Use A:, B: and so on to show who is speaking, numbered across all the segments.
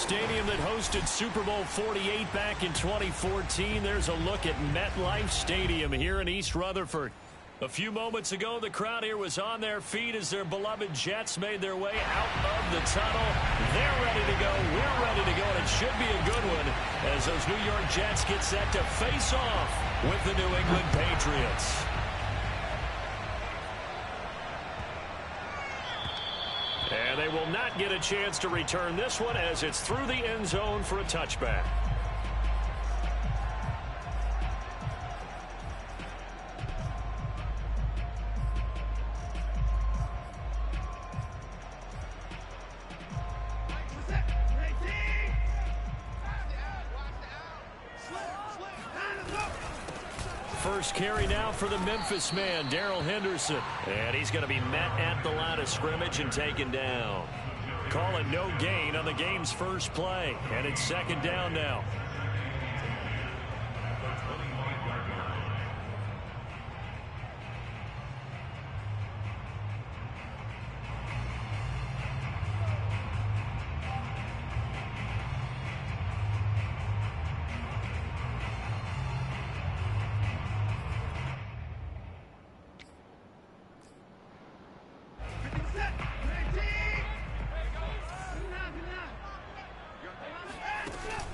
A: stadium that hosted Super Bowl 48 back in 2014. There's a look at MetLife Stadium here in East Rutherford. A few moments ago, the crowd here was on their feet as their beloved Jets made their way out of the tunnel. They're ready to go. We're ready to go, and it should be a good one as those New York Jets get set to face off with the New England Patriots. And they will not get a chance to return this one as it's through the end zone for a touchback. First carry now for the Memphis man, Darrell Henderson. And he's going to be met at the line of scrimmage and taken down. Call it no gain on the game's first play. And it's second down now.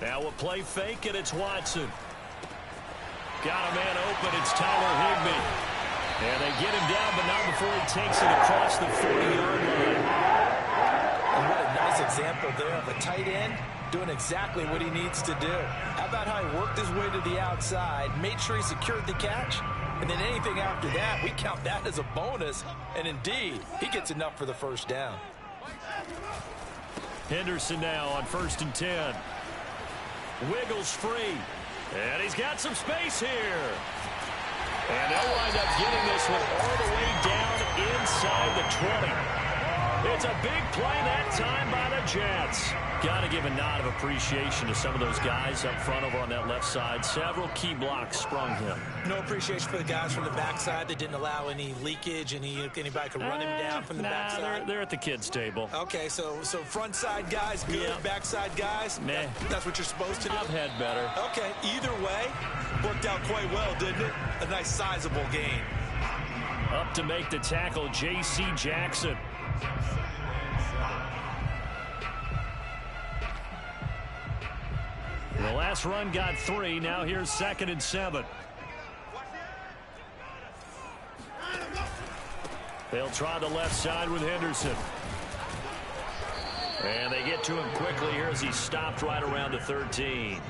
A: Now a play fake, and it's Watson. Got a man open. It's Tyler Higbee. And they get him down, but not before he takes it across the 40-yard line.
B: And what a nice example there of a tight end doing exactly what he needs to do. How about how he worked his way to the outside, made sure he secured the catch, and then anything after that, we count that as a bonus. And indeed, he gets enough for the first down.
A: Henderson now on 1st and 10. Wiggles free. And he's got some space here. And they'll wind up getting this one all the way down inside the 20. It's a big play that time by the Jets. Got to give a nod of appreciation to some of those guys up front over on that left side. Several key blocks sprung him.
C: No appreciation for the guys from the backside that didn't allow any leakage, anybody could run him down from the backside.
A: They're at the kids' table.
C: Okay, so front side guys good, yeah. Backside guys,
A: meh.
C: That's what you're supposed to do.
A: I've had better.
C: Okay, either way, worked out quite well, didn't it? A nice sizable gain.
A: Up to make the tackle, J.C. Jackson. The last run got 3. Now here's 2nd and 7. They'll try the left side with Henderson. And they get to him quickly here as he stopped right around the 13.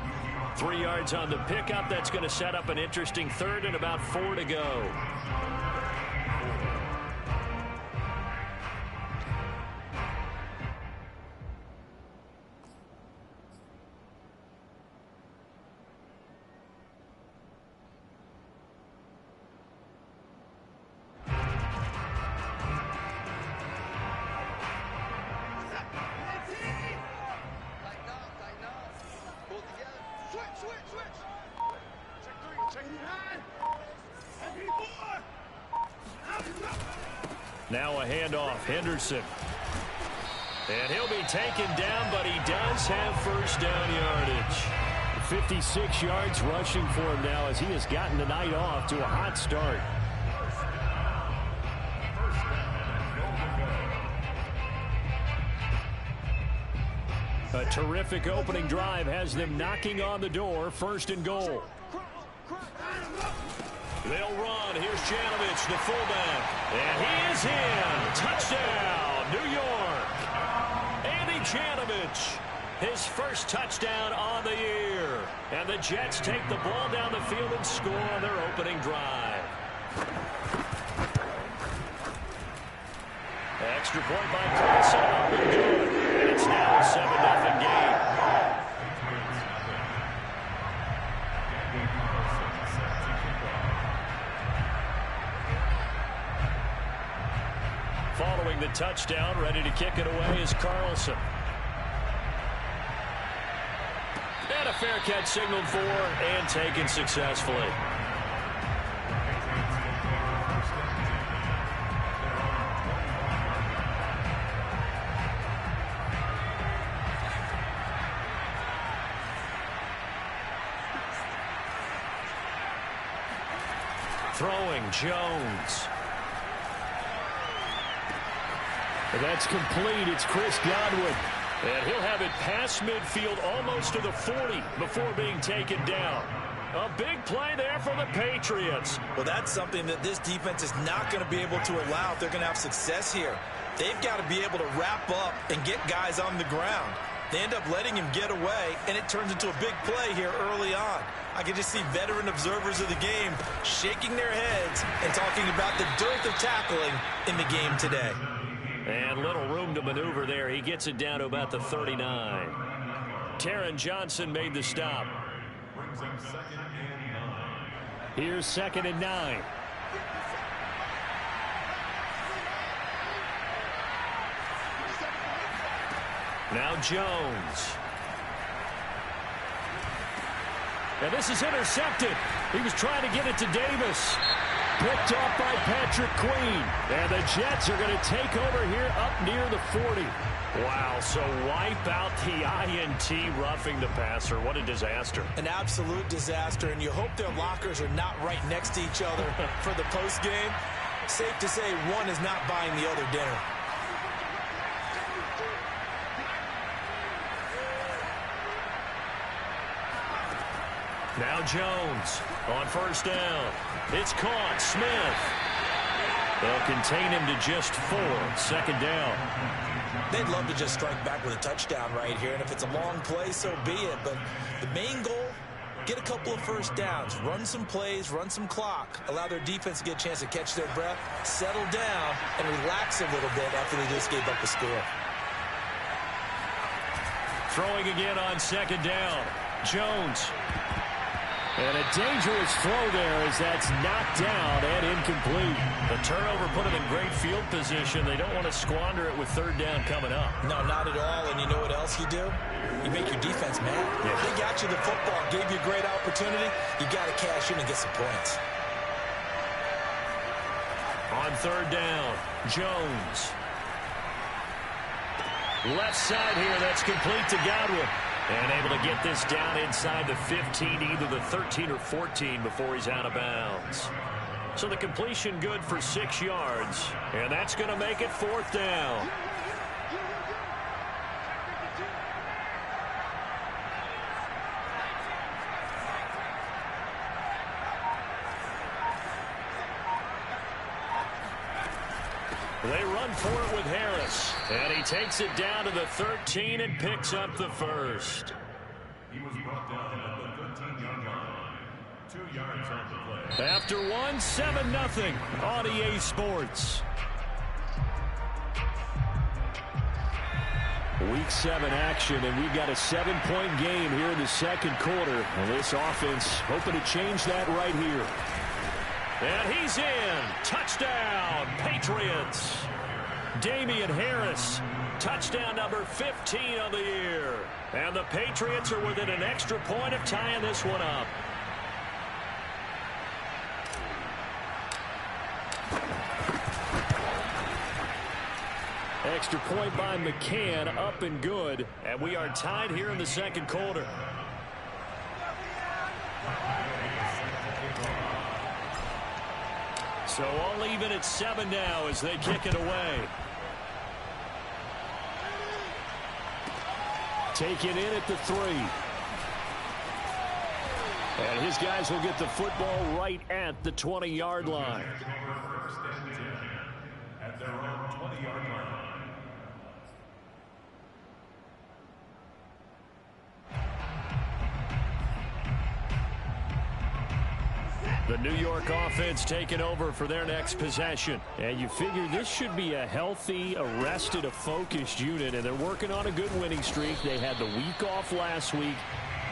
A: 3 yards on the pickup. That's going to set up an interesting 3rd and about 4 to go. Now a handoff, Henderson. And he'll be taken down, but he does have first down yardage. 56 yards rushing for him now as he has gotten the night off to a hot start. A terrific opening drive has them knocking on the door. 1st and goal. They'll run. Here's Janovich, the fullback. And he is in. Touchdown, New York. Andy Janovich, his first touchdown on the year. And the Jets take the ball down the field and score on their opening drive. Extra point by Carlson. Up and good. And it's now a 7-0 game. Following the touchdown, ready to kick it away is Carlson. And a fair catch signaled for and taken successfully. Throwing, Jones. And that's complete. It's Chris Godwin. And he'll have it past midfield almost to the 40 before being taken down. A big play there for the Patriots.
B: Well, that's something that this defense is not going to be able to allow if they're going to have success here. They've got to be able to wrap up and get guys on the ground. They end up letting him get away, and it turns into a big play here early on. I can just see veteran observers of the game shaking their heads and talking about the dearth of tackling in the game today.
A: And little room to maneuver there. He gets it down to about the 39. Taron Johnson made the stop. Here's 2nd and 9. Now Jones. And this is intercepted. He was trying to get it to Davis. Picked off by Patrick Queen. And the Jets are going to take over here up near the 40. Wow, so wipe out the INT roughing the passer. What a disaster.
B: An absolute disaster, and you hope their lockers are not right next to each other for the postgame. Safe to say one is not buying the other dinner.
A: Now Jones on 1st down. It's caught. Smith. They'll contain him to just 4. 2nd down.
B: They'd love to just strike back with a touchdown right here, and if it's a long play, so be it. But the main goal, get a couple of 1st downs, run some plays, run some clock, allow their defense to get a chance to catch their breath, settle down, and relax a little bit after they just gave up a score.
A: Throwing again on 2nd down. Jones. And a dangerous throw there as that's knocked down and incomplete. The turnover put them in great field position. They don't want to squander it with 3rd down coming up.
B: No, not at all. And you know what else you do? You make your defense mad.
A: Yeah.
B: They got you the football, gave you a great opportunity. You got to cash in and get some points.
A: On 3rd down, Jones. Left side here, that's complete to Godwin. And able to get this down inside the 15, either the 13 or 14 before he's out of bounds. So the completion good for 6 yards. And that's going to make it 4th down. They run for it with Harris. And he takes it down to the 13 and picks up the 1st.
D: He was brought down at the 13-yard line. 2 yards on the play.
A: After 7-0 on EA Sports. Week 7 action, and we've got a 7-point game here in the 2nd quarter. And this offense hoping to change that right here. And he's in. Touchdown, Patriots. Damian Harris, touchdown number 15 of the year. And the Patriots are within an extra point of tying this one up. Extra point by McCann, up and good. And we are tied here in the 2nd quarter. So all even at 7 now as they kick it away. Taken in at the 3. And his guys will get the football right at the 20-yard line.
D: At their own 20-yard line.
A: The New York offense taking over for their next possession. And you figure this should be a healthy, arrested, a focused unit. And they're working on a good winning streak. They had the week off last week.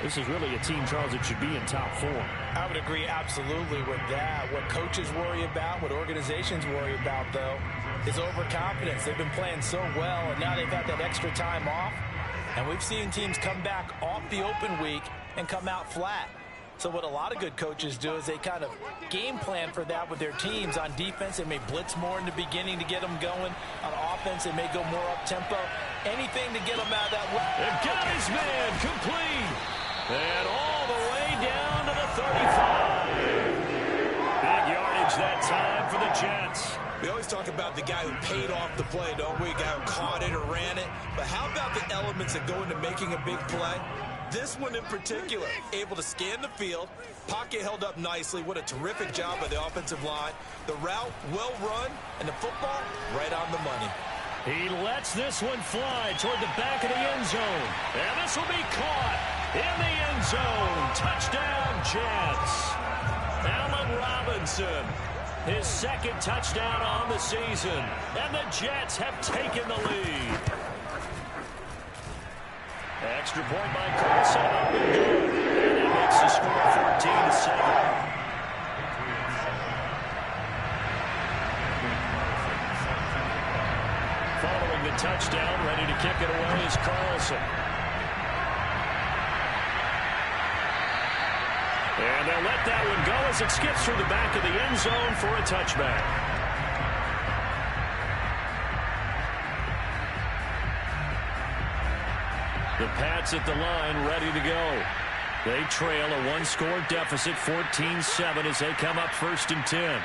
A: This is really a team, Charles, that should be in top 4.
B: I would agree absolutely with that. What coaches worry about, what organizations worry about, though, is overconfidence. They've been playing so well, and now they've had that extra time off. And we've seen teams come back off the open week and come out flat. So what a lot of good coaches do is they kind of game plan for that with their teams. On defense, they may blitz more in the beginning to get them going. On offense, they may go more up-tempo. Anything to get them out of that way.
A: And got his man complete. And all the way down to the 35. Big yardage Jets.
C: We always talk about the guy who paid off the play, don't we? The guy who caught it or ran it. But how about the elements that go into making a big play? This one in particular, able to scan the field, pocket held up nicely. What a terrific job by the offensive line. The route, well run, and the football, right on the money.
A: He lets this one fly toward the back of the end zone. And this will be caught in the end zone. Touchdown, Jets. Allen Robinson, his second touchdown on the season. And the Jets have taken the lead. Extra point by Carlson. And that makes the score 14-7. Following the touchdown, ready to kick it away is Carlson. And they'll let that one go as it skips through the back of the end zone for a touchback. The Pats at the line, ready to go. They trail a one-score deficit, 14-7, as they come up 1st and 10.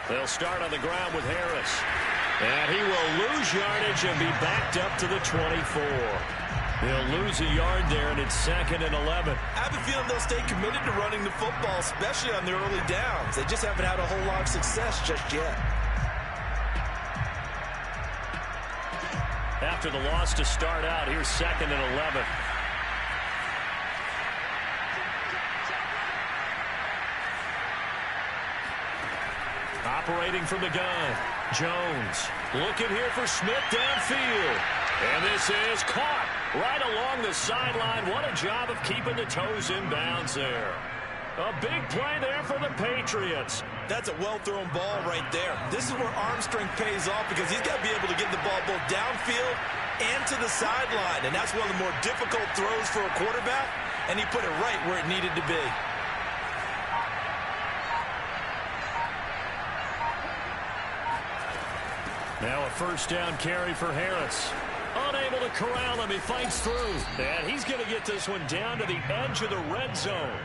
A: They'll start on the ground with Harris. And he will lose yardage and be backed up to the 24. They'll lose a yard there, and it's 2nd and 11.
B: I have a feeling they'll stay committed to running the football, especially on the early downs. They just haven't had a whole lot of success just yet.
A: After the loss to start out, here's 2nd and 11. Operating from the gun, Jones looking here for Smith downfield. And this is caught right along the sideline. What a job of keeping the toes in bounds there. A big play there for the Patriots.
B: That's a well-thrown ball right there. This is where arm strength pays off because he's got to be able to get the ball both downfield and to the sideline. And that's one of the more difficult throws for a quarterback. And he put it right where it needed to be.
A: Now a 1st down carry for Harris. Unable to corral him. He fights through. And he's going to get this one down to the edge of the red zone.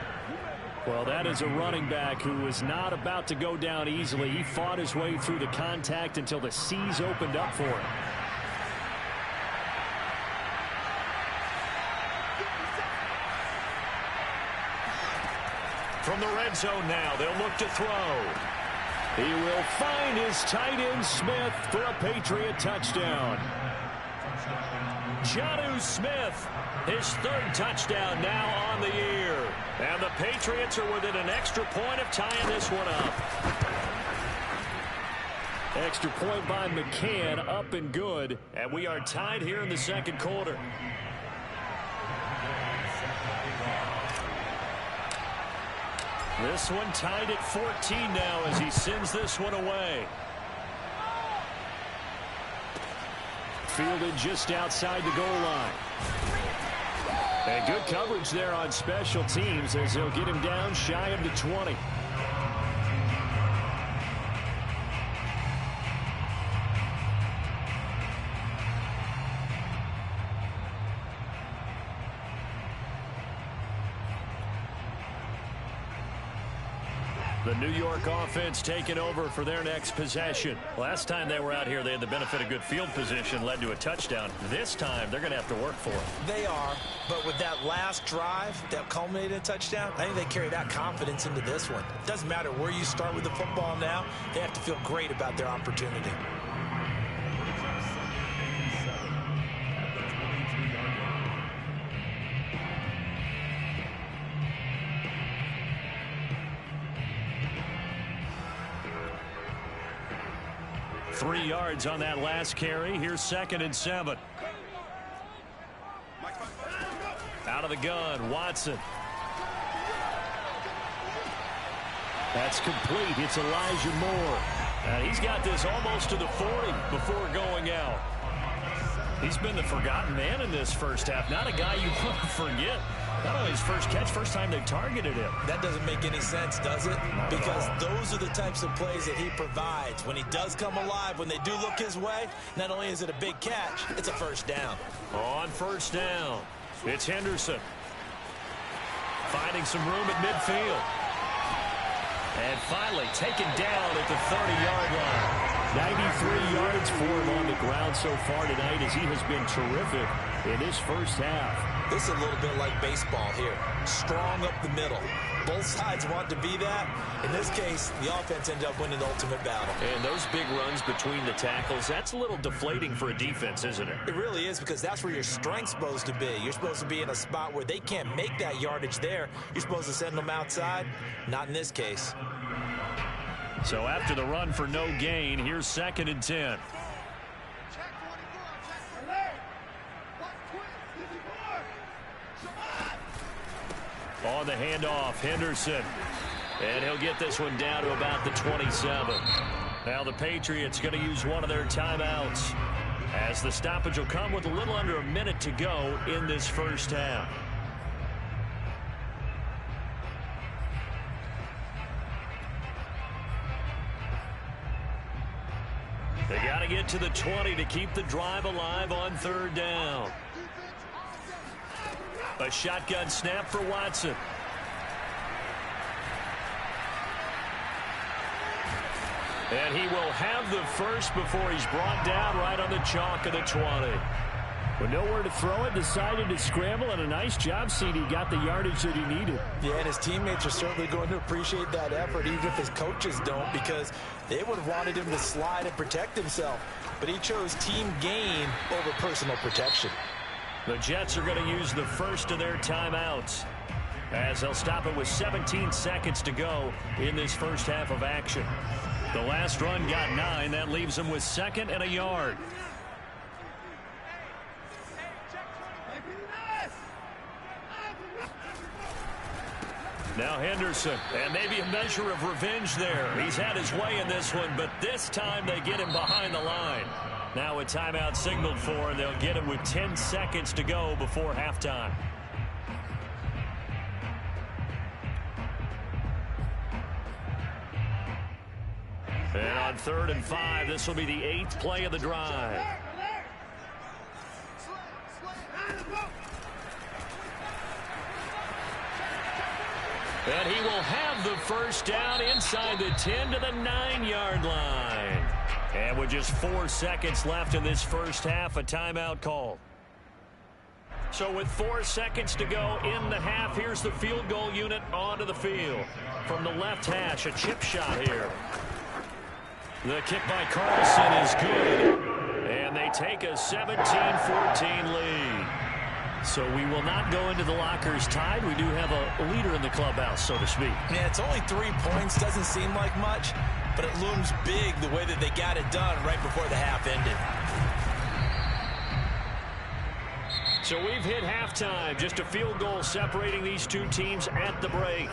A: Well, that is a running back who is not about to go down easily. He fought his way through the contact until the seas opened up for him. From the red zone now, they'll look to throw. He will find his tight end Smith for a Patriot touchdown. Jonnu Smith, his 3rd touchdown now on the year. And the Patriots are within an extra point of tying this one up. Extra point by McCann, up and good. And we are tied here in the 2nd quarter. This one tied at 14 now as he sends this one away. Fielded just outside the goal line. And good coverage there on special teams as they'll get him down shy of the 20. The New York offense taking over for their next possession. Last time they were out here, they had the benefit of good field position, led to a touchdown. This time, they're going to have to work for it.
B: They are, but with that last drive that culminated in a touchdown, I think they carry that confidence into this one. It doesn't matter where you start with the football now. They have to feel great about their opportunity.
A: Three yards on that last carry. Here's 2nd and 7. Out of the gun, Watson. That's complete. It's Elijah Moore. And he's got this almost to the 40 before going out. He's been the forgotten man in this first half. Not a guy you want to forget. Not only his first catch, first time they targeted him.
B: That doesn't make any sense, does it? Because those are the types of plays that he provides. When he does come alive, when they do look his way, not only is it a big catch, it's a 1st down.
A: On 1st down, it's Henderson. finding some room at midfield. And finally taken down at the 30-yard line. 93 yards for him on the ground so far tonight as he has been terrific in this first half.
B: This is a little bit like baseball here. Strong up the middle. Both sides want to be that. In this case, the offense ended up winning the ultimate battle.
A: And those big runs between the tackles, that's a little deflating for a defense, isn't it?
B: It really is, because that's where your strength's supposed to be. You're supposed to be in a spot where they can't make that yardage there. You're supposed to send them outside. Not in this case.
A: So after the run for no gain, here's 2nd and 10. On the handoff, Henderson. And he'll get this one down to about the 27. Now the Patriots going to use one of their timeouts, as the stoppage will come with a little under a minute to go in this first half. They got to get to the 20 to keep the drive alive on 3rd down. A shotgun snap for Watson. And he will have the first before he's brought down right on the chalk of the 20. With nowhere to throw it, decided to scramble, and a nice job seeing he got the yardage that he needed.
B: Yeah, and his teammates are certainly going to appreciate that effort, even if his coaches don't, because they would have wanted him to slide and protect himself. But he chose team gain over personal protection.
A: The Jets are going to use the first of their timeouts, as they'll stop it with 17 seconds to go in this first half of action. The last run got 9. That leaves them with 2nd and a yard. Now Henderson, and maybe a measure of revenge there. He's had his way in this one, but this time they get him behind the line. Now a timeout signaled for, and they'll get him with 10 seconds to go before halftime. And on 3rd and 5, this will be the 8th play of the drive. And he will have the first down inside the 10 to the 9-yard line. And with just 4 seconds left in this first half, a timeout called. So with 4 seconds to go in the half, here's the field goal unit onto the field. From the left hash, a chip shot here. The kick by Carlson is good. And they take a 17-14 lead. So we will not go into the lockers tied. We do have a leader in the clubhouse, so to speak.
B: Yeah, it's only 3 points. Doesn't seem like much, but it looms big the way that they got it done right before the half ended.
A: So we've hit halftime. Just a field goal separating these two teams at the break.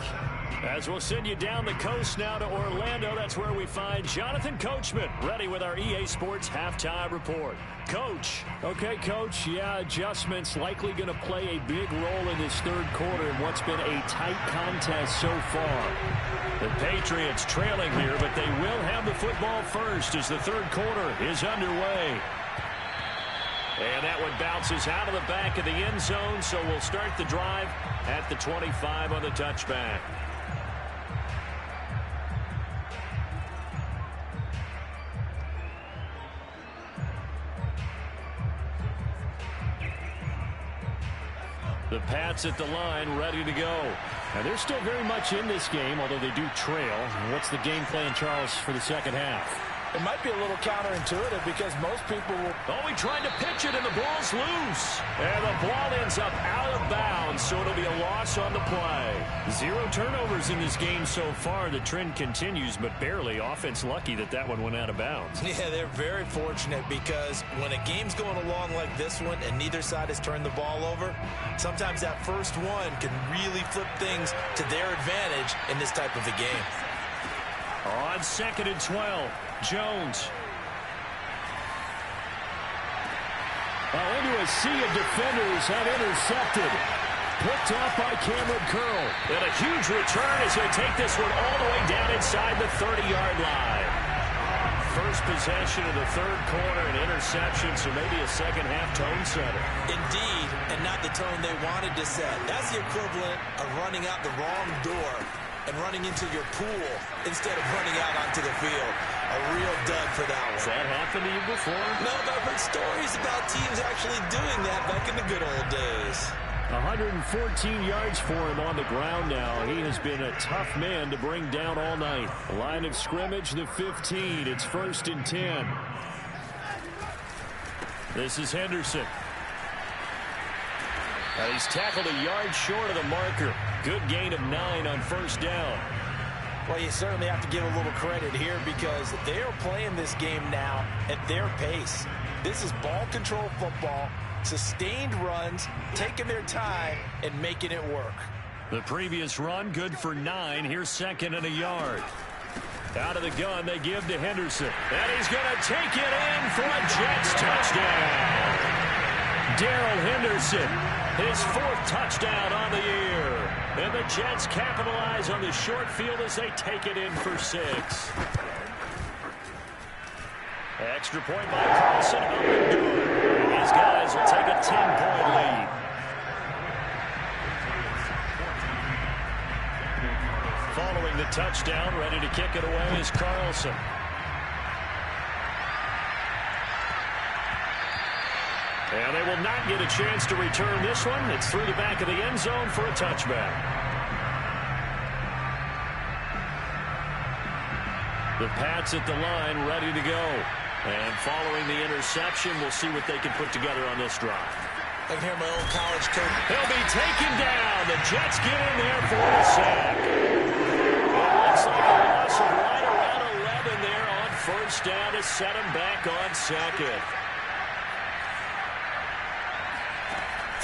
A: As we'll send you down the coast now to Orlando, that's where we find Jonathan Coachman, ready with our EA Sports halftime report. Coach. Okay, Coach, yeah, adjustments likely going to play a big role in this 3rd quarter in what's been a tight contest so far. The Patriots trailing here, but they will have the football first as the 3rd quarter is underway. And that one bounces out of the back of the end zone, so we'll start the drive at the 25 on the touchback. The Pats at the line, ready to go. And they're still very much in this game, although they do trail. What's the game plan, Charles, for the second half?
B: It might be a little counterintuitive because most people will...
A: Oh, he tried to pitch it, and the ball's loose. And the ball ends up out of bounds, so it'll be a loss on the play. 0 turnovers in this game so far. The trend continues, but barely. Offense lucky that that one went out of bounds.
B: Yeah, they're very fortunate because when a game's going along like this one and neither side has turned the ball over, sometimes that first one can really flip things to their advantage in this type of a game.
A: On 2nd and 12. Jones. Into a sea of defenders have intercepted. Picked off by Cameron Curl. And a huge return as they take this one all the way down inside the 30-yard line. first possession of the third quarter, an interception, so maybe a second-half tone setter.
B: Indeed, and not the tone they wanted to set. That's the equivalent of running out the wrong door and running into your pool instead of running out onto the field. A real dud for that one.
A: Has that happened to you before?
B: No, but I've heard stories about teams actually doing that back in the good old days.
A: 114 yards for him on the ground now. He has been a tough man to bring down all night. Line of scrimmage, the 15. It's 1st and 10. This is Henderson. He's tackled a yard short of the marker. Good gain of 9 on 1st down.
B: Well, you certainly have to give a little credit here because they are playing this game now at their pace. This is ball control football, sustained runs, taking their time, and making it work.
A: The previous run, good for 9. Here's 2nd and a yard. Out of the gun, they give to Henderson. And he's going to take it in for a Jets touchdown. Darrell Henderson, his 4th touchdown on the year. And the Jets capitalize on the short field as they take it in for 6. Extra point by Carlson, up and good. And these guys will take a 10-point lead. Following the touchdown, ready to kick it away is Carlson. And they will not get a chance to return this one. It's through the back of the end zone for a touchback. The Pats at the line, ready to go. And following the interception, we'll see what they can put together on this drive.
B: I can hear my old college coach.
A: He'll be taken down. The Jets get in there for a sack. It looks like a loss of right around 11 there on 1st down to set him back on 2nd.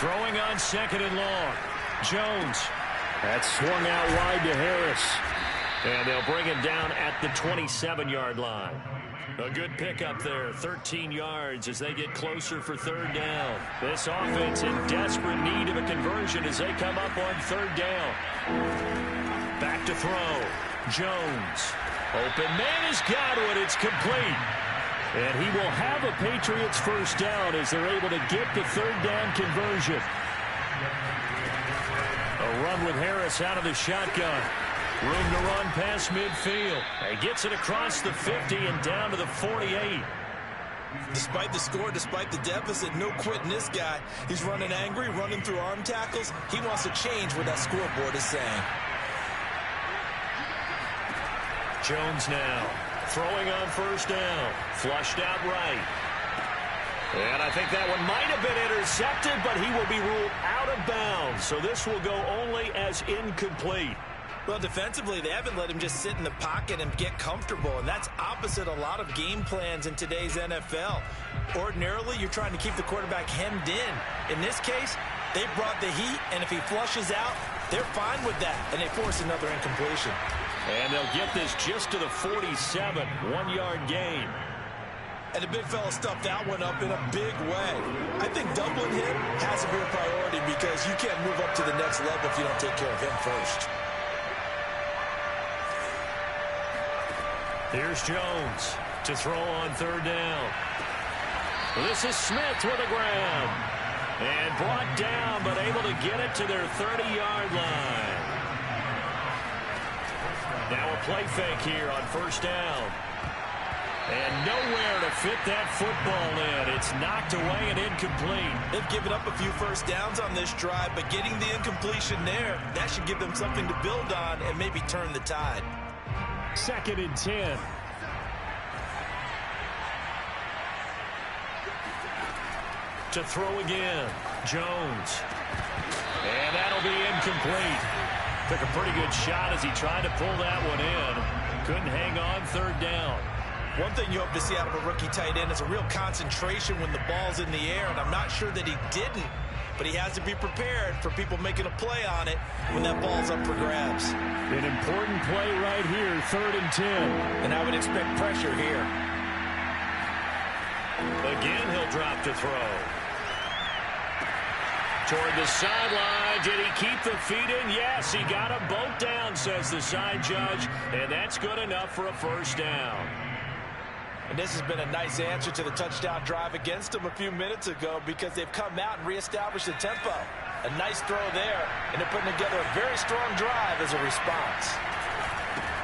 A: Throwing on 2nd and long. Jones. That's swung out wide to Harris. And they'll bring it down at the 27-yard line. A good pickup there, 13 yards as they get closer for 3rd down. This offense in desperate need of a conversion as they come up on 3rd down. Back to throw. Jones. Open man is Godwin. It's complete. And he will have a Patriots 1st down as they're able to get the 3rd down conversion. A run with Harris out of the shotgun. Room to run past midfield. He gets it across the 50 and down to the 48.
C: Despite the score, despite the deficit, no quitting this guy. He's running angry, running through arm tackles. He wants to change what that scoreboard is saying.
A: Jones now throwing on 1st down. Flushed out right. And I think that one might have been intercepted, but he will be ruled out of bounds. So this will go only as incomplete.
B: Well, defensively, they haven't let him just sit in the pocket and get comfortable, and that's opposite a lot of game plans in today's NFL. Ordinarily, you're trying to keep the quarterback hemmed in. In this case, they brought the heat, and if he flushes out, they're fine with that, and they force another incompletion.
A: And they'll get this just to the 47, 1-yard gain.
C: And the big fella stuffed that one up in a big way. I think doubling him has to be a priority because you can't move up to the next level if you don't take care of him first.
A: Here's Jones to throw on 3rd down. This is Smith with a grab. And brought down, but able to get it to their 30-yard line. Now a play fake here on 1st down. And nowhere to fit that football in. It's knocked away and incomplete.
B: They've given up a few 1st downs on this drive, but getting the incompletion there, that should give them something to build on and maybe turn the tide.
A: 2nd and 10. To throw again. Jones. And that'll be incomplete. Took a pretty good shot as he tried to pull that one in. Couldn't hang on 3rd down.
B: One thing you hope to see out of a rookie tight end is a real concentration when the ball's in the air, and I'm not sure that he didn't, but he has to be prepared for people making a play on it when that ball's up for grabs.
A: An important play right here, 3rd and 10.
B: And I would expect pressure here.
A: Again, he'll drop to throw. Toward the sideline. Did he keep the feet in? Yes, he got them both down, says the side judge, and that's good enough for a 1st down.
B: And this has been a nice answer to the touchdown drive against them a few minutes ago because they've come out and reestablished the tempo. A nice throw there, and they're putting together a very strong drive as a response.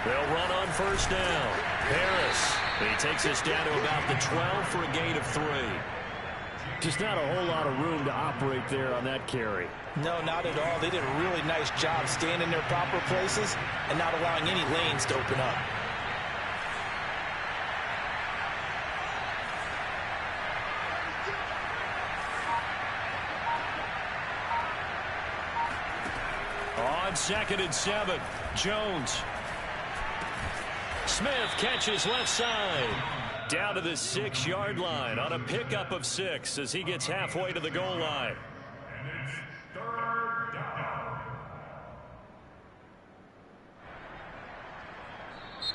A: They'll run on first down. Harris. He takes us down to about the 12 for a gain of 3.
E: Just not a whole lot of room to operate there on that carry.
B: No, not at all. They did a really nice job staying in their proper places and not allowing any lanes to open up.
A: On 2nd and 7, Jones. Smith catches left side. Down to the 6-yard line on a pickup of 6 as he gets halfway to the goal line.
D: And it's 3rd down.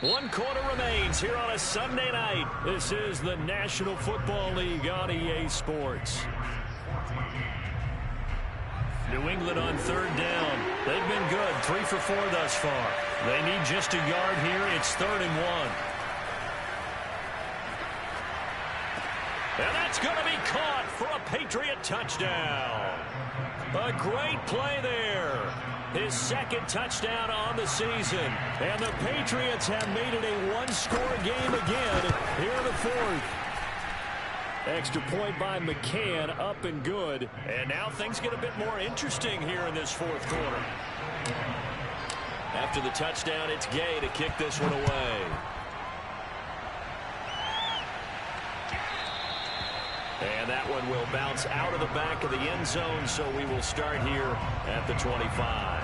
A: 1 quarter remains here on a Sunday night. This is the National Football League on EA Sports. New England on 3rd down. They've been good, 3 for 4 thus far. They need just a yard here. It's 3rd and 1. And that's going to be caught for a Patriot touchdown. A great play there. His 2nd touchdown on the season. And the Patriots have made it a 1-score game again here in the 4th. Extra point by McCann, up and good. And now things get a bit more interesting here in this 4th quarter. After the touchdown, it's Gay to kick this one away. And that one will bounce out of the back of the end zone, so we will start here at the 25.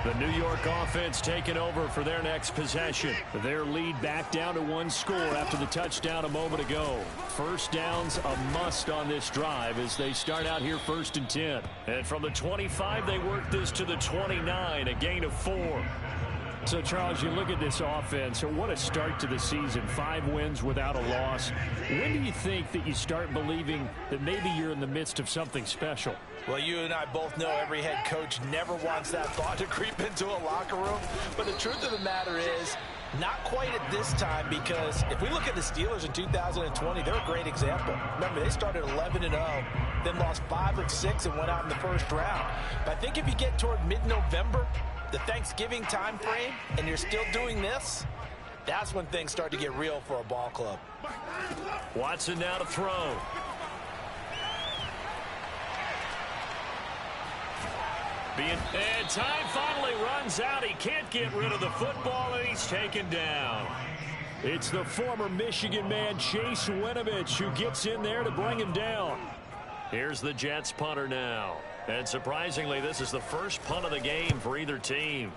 A: The New York offense taking over for their next possession. Their lead back down to 1 score after the touchdown a moment ago. First down's a must on this drive as they start out here 1st and 10. And from the 25, they work this to the 29, a gain of 4. So, Charles, you look at this offense, what a start to the season. 5 wins without a loss. When do you think that you start believing that maybe you're in the midst of something special?
B: Well, you and I both know every head coach never wants that thought to creep into a locker room. But the truth of the matter is, not quite at this time, because if we look at the Steelers in 2020, they're a great example. Remember, they started 11-0, then lost 5 of 6 and went out in the 1st round. But I think if you get toward mid-November, the Thanksgiving time frame, and you're still doing this, that's when things start to get real for a ball club.
A: Watson now to throw. And time finally runs out. He can't get rid of the football, and he's taken down. It's the former Michigan man, Chase Winovich, who gets in there to bring him down. Here's the Jets punter now. And surprisingly, this is the first punt of the game for either team.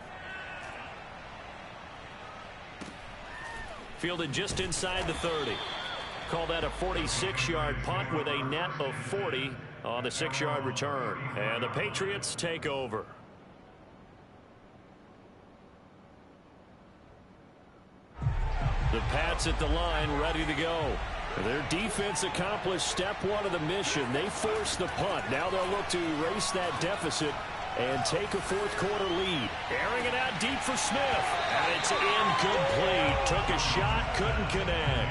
A: Fielded just inside the 30. Call that a 46-yard punt with a net of 40 on the 6-yard return. And the Patriots take over. The Pats at the line, ready to go. Their defense accomplished step 1 of the mission. They forced the punt. Now they'll look to erase that deficit and take a 4th quarter lead. Airing it out deep for Smith. And it's incomplete. Took a shot, couldn't connect.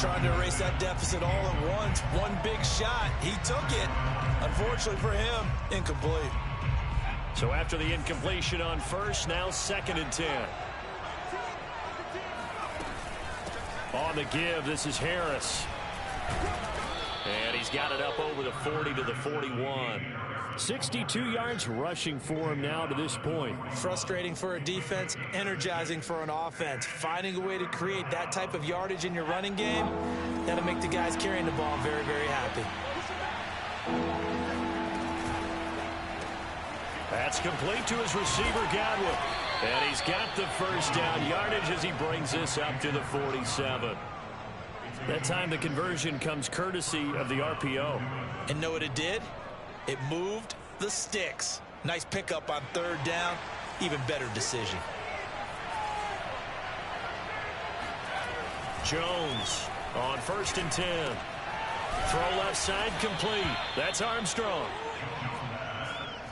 C: Trying to erase that deficit all at once. One big shot. He took it. Unfortunately for him, incomplete.
A: So after the incompletion on first, now 2nd and 10. On the give, this is Harris. And he's got it up over the 40 to the 41. 62 yards rushing for him now to this point.
B: Frustrating for a defense, energizing for an offense. Finding a way to create that type of yardage in your running game, that'll make the guys carrying the ball very, very happy.
A: That's complete to his receiver, Godwin. And he's got the first down yardage as he brings this up to the 47. That time the conversion comes courtesy of the RPO.
B: And know what it did? It moved the sticks. Nice pickup on 3rd down. Even better decision.
A: Jones on 1st and 10. Throw left side complete. That's Armstrong.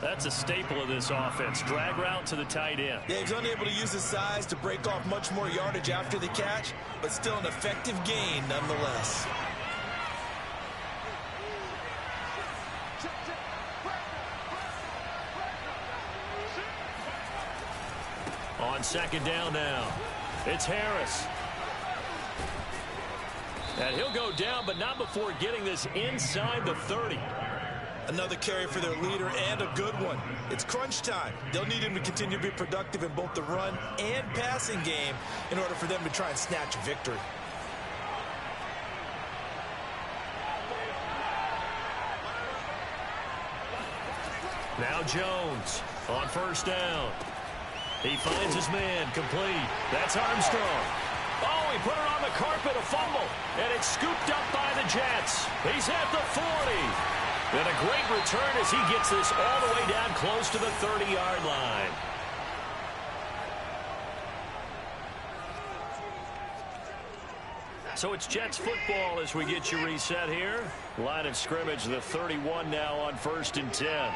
A: That's a staple of this offense. Drag route to the tight end.
C: Yeah, he's unable to use his size to break off much more yardage after the catch, but still an effective gain nonetheless.
A: On second down now, it's Harris. And he'll go down, but not before getting this inside the 30.
C: Another carry for their leader, and a good one. It's crunch time. They'll need him to continue to be productive in both the run and passing game in order for them to try and snatch a victory.
A: Now Jones on first down. He finds his man, complete. That's Armstrong. Oh, he put it on the carpet, a fumble. And it's scooped up by the Jets. He's at the 40. And a great return as he gets this all the way down close to the 30-yard line. So it's Jets football as we get you reset here. Line of scrimmage, the 31 now on 1st and 10.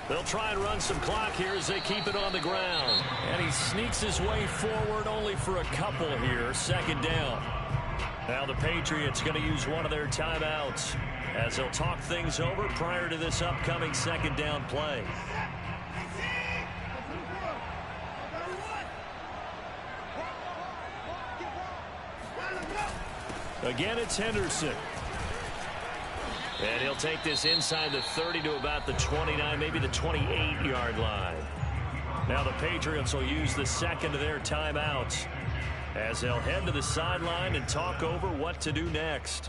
A: They'll try and run some clock here as they keep it on the ground. And he sneaks his way forward only for a couple here. Second down. Now the Patriots going to use one of their timeouts as they'll talk things over prior to this upcoming second down play. Again, it's Henderson. And he'll take this inside the 30 to about the 29, maybe the 28-yard line. Now the Patriots will use the second of their timeouts as they'll head to the sideline and talk over what to do next.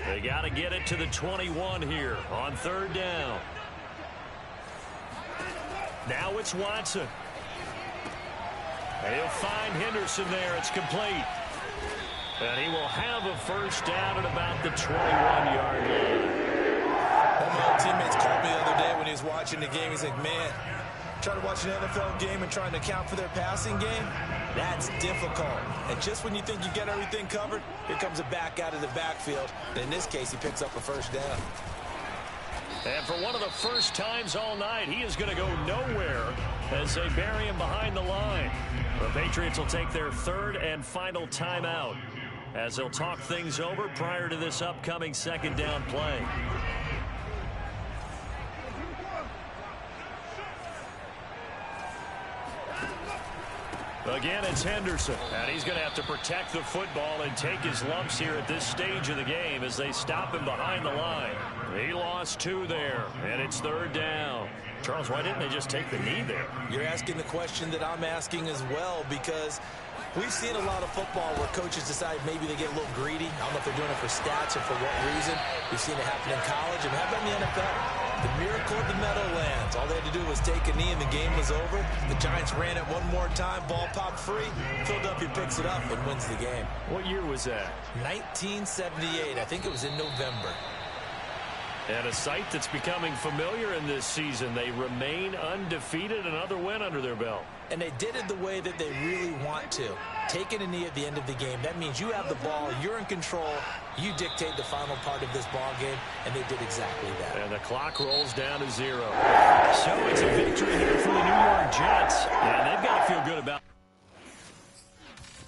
A: They got to get it to the 21 here on third down. Now it's Watson. And he'll find Henderson there. It's complete. And he will have a first down at about the 21-yard line.
C: One of my old teammates called me the other day when he was watching the game. He's like, man, trying to watch an NFL game and trying to account for their passing game, that's difficult. And just when you think you get everything covered, here comes a back out of the backfield. And in this case, he picks up a first down.
A: And for one of the first times all night, he is going to go nowhere as they bury him behind the line. The Patriots will take their third and final timeout as they'll talk things over prior to this upcoming second down play. Again, it's Henderson, and he's going to have to protect the football and take his lumps here at this stage of the game as they stop him behind the line. He lost 2 there, and it's third down. Charles, why didn't they just take the knee there?
C: You're asking the question that I'm asking as well, because we've seen a lot of football where coaches decide maybe they get a little greedy. I don't know if they're doing it for stats or for what reason. We've seen it happen in college, and how about in the NFL? The miracle of the Meadowlands. All they had to do was take a knee and the game was over. The Giants ran it one more time. Ball popped free. Philadelphia picks it up and wins the game.
A: What year was that?
C: 1978. I think it was in November.
A: And a sight that's becoming familiar in this season. They remain undefeated, another win under their belt.
C: And they did it the way that they really want to. Taking a knee at the end of the game. That means you have the ball, you're in control, you dictate the final part of this ball game, and they did exactly that.
A: And the clock rolls down to 0. So it's a victory here for the New York Jets, and they've got to feel good about it.